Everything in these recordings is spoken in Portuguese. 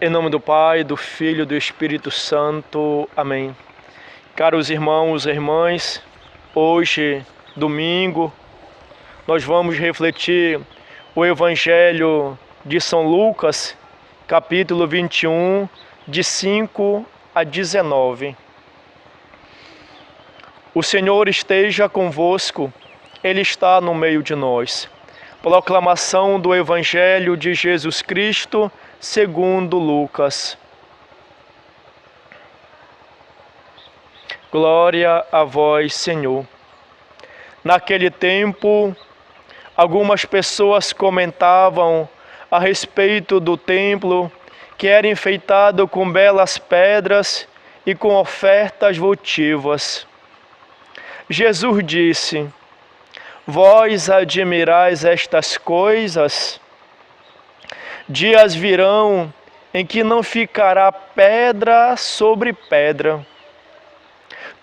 Em nome do Pai, do Filho e do Espírito Santo. Amém. Caros irmãos e irmãs, hoje, domingo, nós vamos refletir o Evangelho de São Lucas, capítulo 21, de 5 a 19. O Senhor esteja convosco, Ele está no meio de nós. Proclamação do Evangelho de Jesus Cristo, segundo Lucas. Glória a vós, Senhor. Naquele tempo, algumas pessoas comentavam a respeito do templo, que era enfeitado com belas pedras e com ofertas votivas. Jesus disse: Vós admirais estas coisas? Dias virão em que não ficará pedra sobre pedra.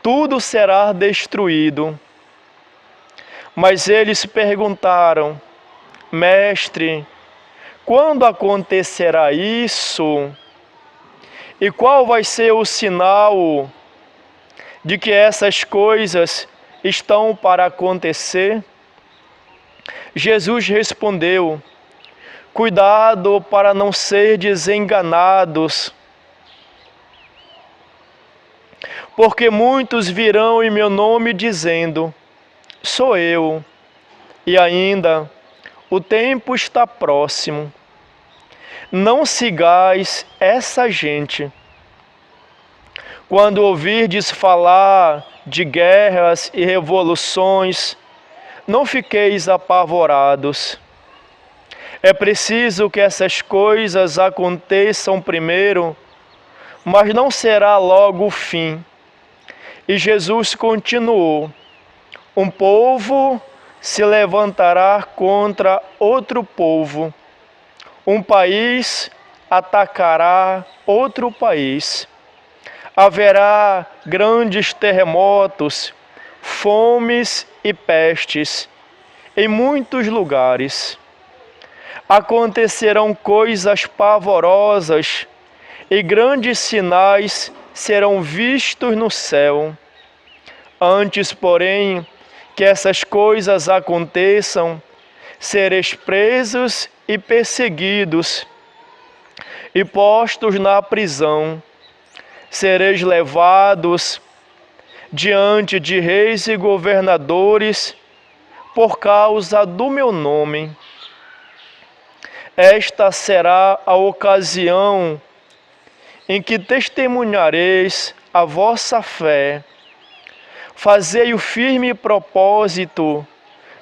Tudo será destruído. Mas eles perguntaram: Mestre, quando acontecerá isso? E qual vai ser o sinal de que essas coisas estão para acontecer? Jesus respondeu: Cuidado para não serdes enganados, porque muitos virão em meu nome dizendo: Sou eu, e ainda, o tempo está próximo. Não sigais essa gente. Quando ouvirdes falar de guerras e revoluções, não fiqueis apavorados. É preciso que essas coisas aconteçam primeiro, mas não será logo o fim. E Jesus continuou: Um povo se levantará contra outro povo, um país atacará outro país. Haverá grandes terremotos, fomes e pestes em muitos lugares. Acontecerão coisas pavorosas e grandes sinais serão vistos no céu. Antes, porém, que essas coisas aconteçam, sereis presos e perseguidos e postos na prisão. Sereis levados diante de reis e governadores por causa do meu nome. Esta será a ocasião em que testemunhareis a vossa fé. Fazei o firme propósito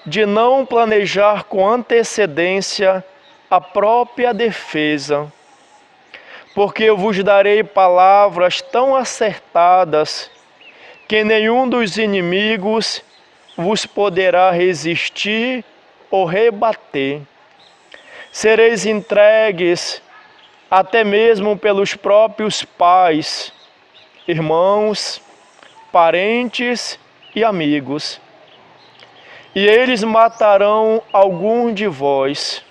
de não planejar com antecedência a própria defesa, porque eu vos darei palavras tão acertadas que nenhum dos inimigos vos poderá resistir ou rebater. Sereis entregues até mesmo pelos próprios pais, irmãos, parentes e amigos. E eles matarão algum de vós.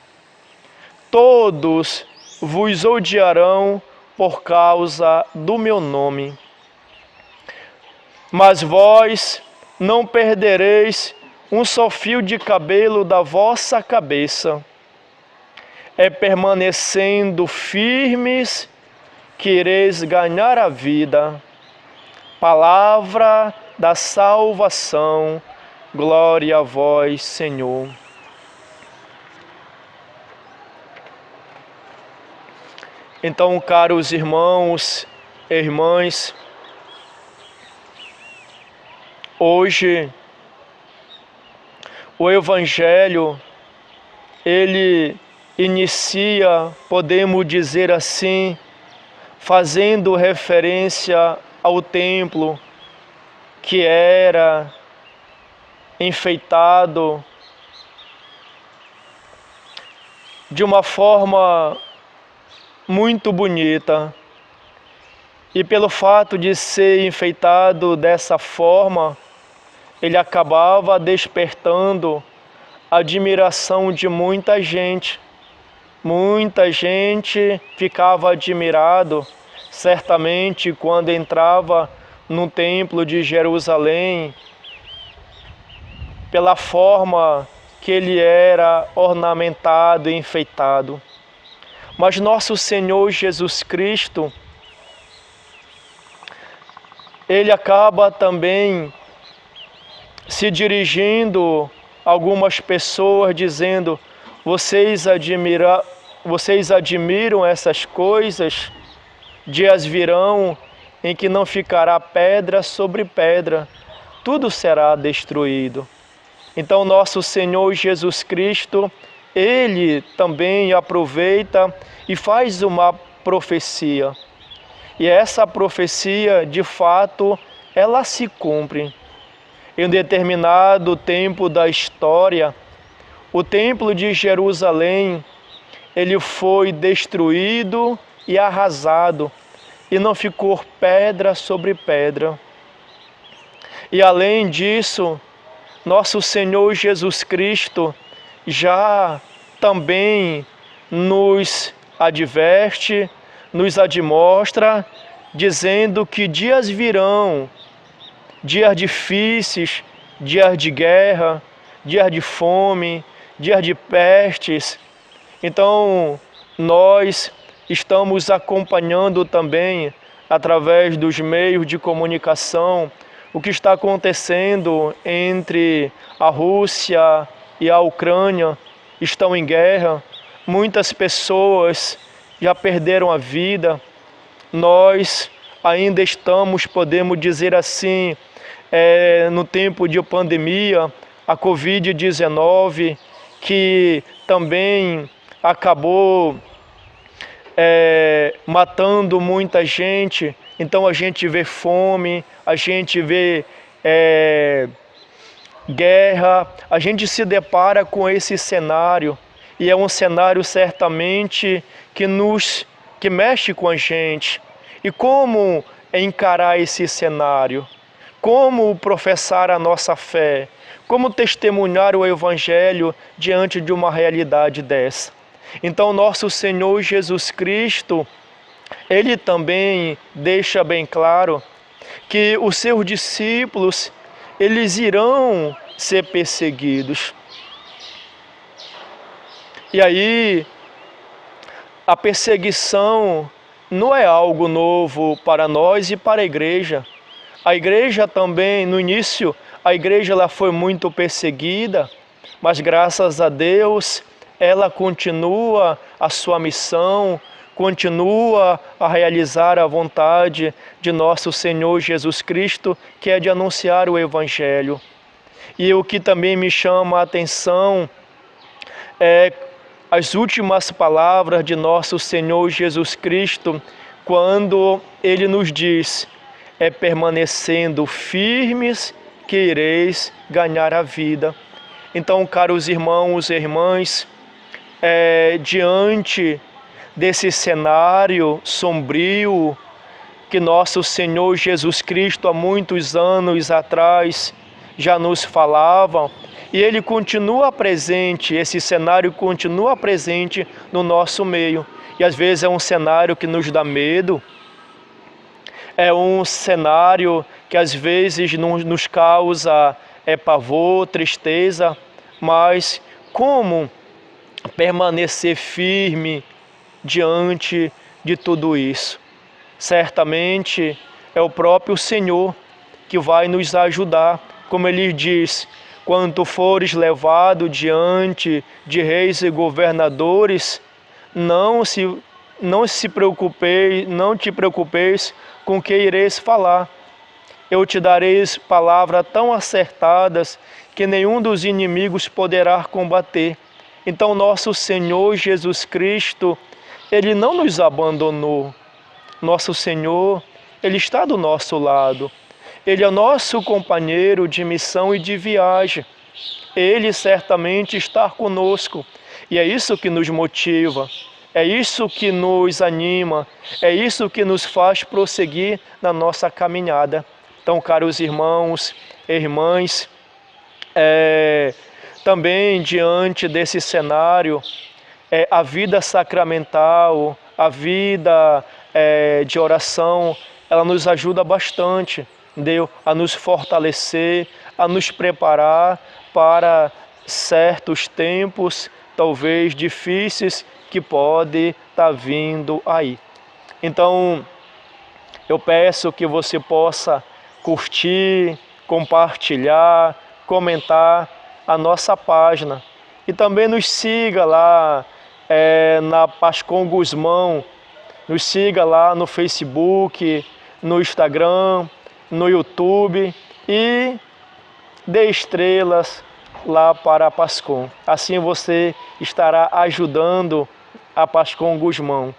Todos vos odiarão por causa do meu nome. Mas vós não perdereis um só fio de cabelo da vossa cabeça. É permanecendo firmes que ireis ganhar a vida. Palavra da salvação. Glória a vós, Senhor. Então, caros irmãos e irmãs, hoje o Evangelho, ele inicia, podemos dizer assim, fazendo referência ao templo que era enfeitado de uma forma muito bonita. E pelo fato de ser enfeitado dessa forma, ele acabava despertando a admiração de muita gente. Muita gente ficava admirado, certamente, quando entrava no templo de Jerusalém, pela forma que ele era ornamentado e enfeitado. Mas nosso Senhor Jesus Cristo, ele acaba também se dirigindo a algumas pessoas, dizendo: vocês admiram essas coisas? Dias virão em que não ficará pedra sobre pedra, tudo será destruído. Então nosso Senhor Jesus Cristo, ele também aproveita e faz uma profecia. E essa profecia, de fato, ela se cumpre. Em um determinado tempo da história, o templo de Jerusalém, ele foi destruído e arrasado, e não ficou pedra sobre pedra. E além disso, nosso Senhor Jesus Cristo já também nos adverte, nos admostra, dizendo que dias virão, dias difíceis, dias de guerra, dias de fome, dias de pestes. Então, nós estamos acompanhando também, através dos meios de comunicação, o que está acontecendo entre a Rússia e a Ucrânia. Estão em guerra, muitas pessoas já perderam a vida. Nós ainda estamos, podemos dizer assim, no tempo de pandemia, a Covid-19, que também acabou matando muita gente. Então a gente vê fome, a gente vê guerra, a gente se depara com esse cenário, e é um cenário certamente que mexe com a gente. E como encarar esse cenário? Como professar a nossa fé? Como testemunhar o Evangelho diante de uma realidade dessa? Então nosso Senhor Jesus Cristo, ele também deixa bem claro que os seus discípulos, eles irão ser perseguidos. E aí, a perseguição não é algo novo para nós e para a igreja. A igreja também, no início, a igreja ela foi muito perseguida, mas graças a Deus, ela continua a sua missão, continua a realizar a vontade de nosso Senhor Jesus Cristo, que é de anunciar o Evangelho. E o que também me chama a atenção é as últimas palavras de nosso Senhor Jesus Cristo, quando Ele nos diz: é permanecendo firmes que ireis ganhar a vida. Então, caros irmãos e irmãs, diante desse cenário sombrio que nosso Senhor Jesus Cristo há muitos anos atrás já nos falava, e ele continua presente, esse cenário continua presente no nosso meio. E às vezes é um cenário que nos dá medo, é um cenário que às vezes nos causa pavor, tristeza, mas como permanecer firme diante de tudo isso? Certamente é o próprio Senhor que vai nos ajudar, como ele diz: quando tu fores levado diante de reis e governadores, não te preocupeis com o que ireis falar. Eu te darei palavras tão acertadas que nenhum dos inimigos poderá combater. Então nosso Senhor Jesus Cristo, ele não nos abandonou. Nosso Senhor, ele está do nosso lado. Ele é nosso companheiro de missão e de viagem. Ele certamente está conosco. E é isso que nos motiva, é isso que nos anima, é isso que nos faz prosseguir na nossa caminhada. Então, caros irmãos e irmãs, também diante desse cenário, a vida sacramental, a vida de oração, ela nos ajuda bastante, entendeu? A nos fortalecer, a nos preparar para certos tempos, talvez difíceis, que pode estar vindo aí. Então, eu peço que você possa curtir, compartilhar, comentar a nossa página. E também nos siga lá na Pascom Guzmão, nos siga lá no Facebook, no Instagram, no YouTube e dê estrelas lá para a Pascom. Assim você estará ajudando a Pascom Guzmão.